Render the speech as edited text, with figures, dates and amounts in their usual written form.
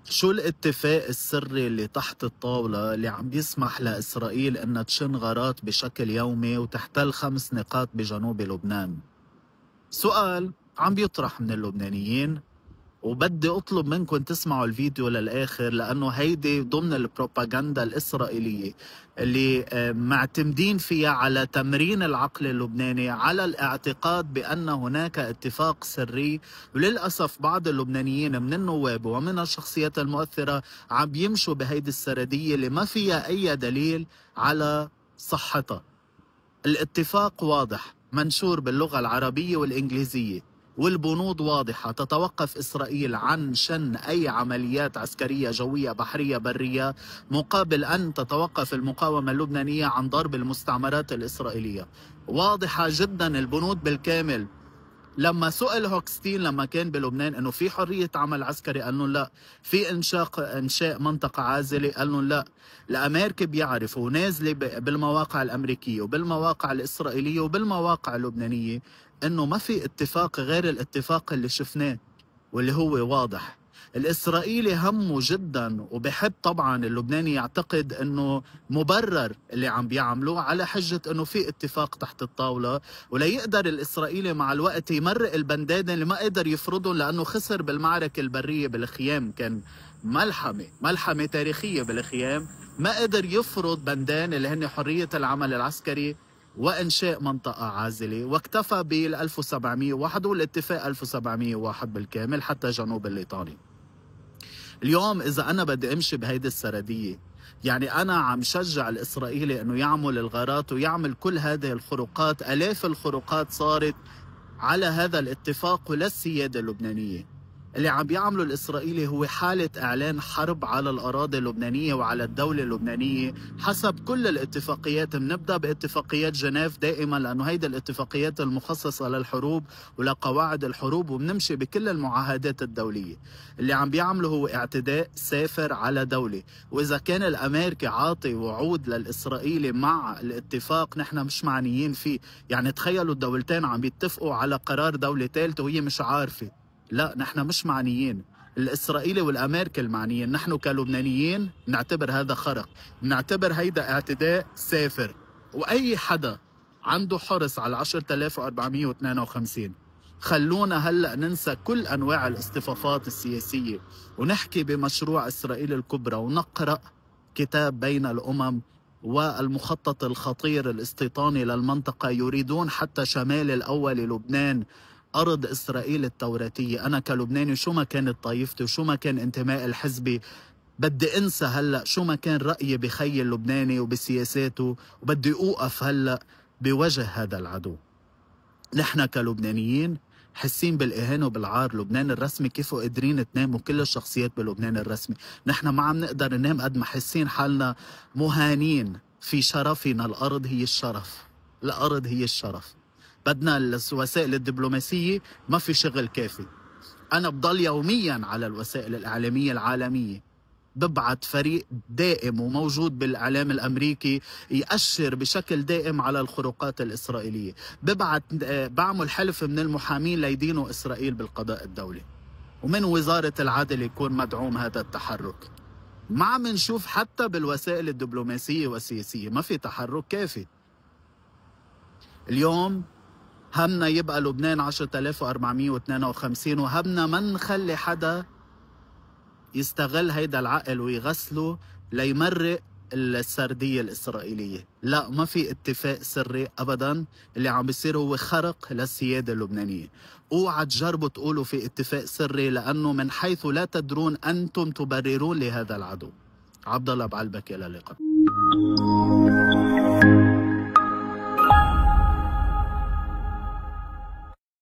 شو الاتفاق السري اللي تحت الطاولة اللي عم بيسمح لإسرائيل إنها تشن غارات بشكل يومي وتحتل 5 نقاط بجنوب لبنان؟ سؤال عم بيطرح من اللبنانيين، وبدي أطلب منكم تسمعوا الفيديو للآخر، لأنه هيدي ضمن البروباغندا الإسرائيلية اللي معتمدين فيها على تمرين العقل اللبناني على الاعتقاد بأن هناك اتفاق سري. وللأسف بعض اللبنانيين من النواب ومن الشخصيات المؤثرة عم يمشوا بهيدي السردية اللي ما فيها أي دليل على صحتها. الاتفاق واضح منشور باللغة العربية والإنجليزية، والبنود واضحة: تتوقف إسرائيل عن شن أي عمليات عسكرية جوية بحرية برية، مقابل أن تتوقف المقاومة اللبنانية عن ضرب المستعمرات الإسرائيلية. واضحة جدا البنود بالكامل. لما سئل هوكستين لما كان بلبنان انه في حريه عمل عسكري، قال لهم لا. في انشاء منطقه عازله، قال لهم لا. الامريكي بيعرفوا نازله بالمواقع الامريكيه وبالمواقع الاسرائيليه وبالمواقع اللبنانيه انه ما في اتفاق غير الاتفاق اللي شفناه واللي هو واضح. الإسرائيلي همه جدا وبحب طبعا اللبناني يعتقد أنه مبرر اللي عم بيعملوه على حجة أنه في اتفاق تحت الطاولة، ولا يقدر الإسرائيلي مع الوقت يمرق البندادة اللي ما قدر يفرضهم لأنه خسر بالمعركة البرية بالخيام. كان ملحمة تاريخية بالخيام، ما قدر يفرض بندان اللي هن حرية العمل العسكري وإنشاء منطقة عازلة، واكتفى بال 1701 والاتفاق 1701 بالكامل حتى جنوب الليطاني. اليوم إذا أنا بدي أمشي بهيدي السردية، يعني أنا عم شجع الإسرائيلي أنه يعمل الغارات ويعمل كل هذه الخروقات. آلاف الخروقات صارت على هذا الاتفاق وللسيادة اللبنانية. اللي عم بيعمله الإسرائيلي هو حالة إعلان حرب على الأراضي اللبنانية وعلى الدولة اللبنانية حسب كل الاتفاقيات. بنبدأ باتفاقيات جنيف دائما لأنه هيدا الاتفاقيات المخصصة للحروب ولقواعد الحروب، وبنمشي بكل المعاهدات الدولية. اللي عم بيعمله هو اعتداء سافر على دولة. وإذا كان الأمريكي عاطي وعود للإسرائيلي مع الاتفاق، نحن مش معنيين فيه. يعني تخيلوا الدولتين عم بيتفقوا على قرار دولة ثالثة وهي مش عارفة. لا، نحن مش معنيين. الإسرائيلي والأمريكي المعنيين. نحن كلبنانيين نعتبر هذا خرق، نعتبر هيدا اعتداء سافر. وأي حدا عنده حرص على 10452 خلونا هلأ ننسى كل أنواع الاصطفافات السياسية ونحكي بمشروع إسرائيل الكبرى، ونقرأ كتاب بين الأمم والمخطط الخطير الاستيطاني للمنطقة. يريدون حتى شمال الأول لبنان أرض إسرائيل التوراتية. أنا كلبناني شو ما كانت طائفتي وشو ما كان انتمائي الحزبي، بدي أنسى هلأ شو ما كان رأيي بخي اللبناني وبسياساته، وبدي أوقف هلأ بوجه هذا العدو. نحن كلبنانيين حسين بالإهانة وبالعار. لبنان الرسمي كيف قادرين تناموا كل الشخصيات بلبنان الرسمي؟ نحن ما عم نقدر ننام قد ما حسين حالنا مهانين في شرفنا. الأرض هي الشرف، الأرض هي الشرف. بدنا الوسائل الدبلوماسية، ما في شغل كافي. أنا بضل يوميا على الوسائل الإعلامية العالمية، ببعت فريق دائم وموجود بالإعلام الأمريكي يأشر بشكل دائم على الخروقات الإسرائيلية. بعمل حلف من المحامين ليدينوا إسرائيل بالقضاء الدولي، ومن وزارة العدل يكون مدعوم هذا التحرك. ما عم نشوف حتى بالوسائل الدبلوماسية والسياسية، ما في تحرك كافي. اليوم همنا يبقى لبنان 10452، وهمنا ما نخلي حدا يستغل هيدا العقل ويغسله ليمرق السردية الإسرائيلية. لا، ما في اتفاق سري أبدا. اللي عم بيصير هو خرق للسيادة اللبنانية. اوعى تجربوا تقولوا في اتفاق سري، لأنه من حيث لا تدرون أنتم تبررون لهذا العدو. عبد الله بعلبك، إلى اللقاء.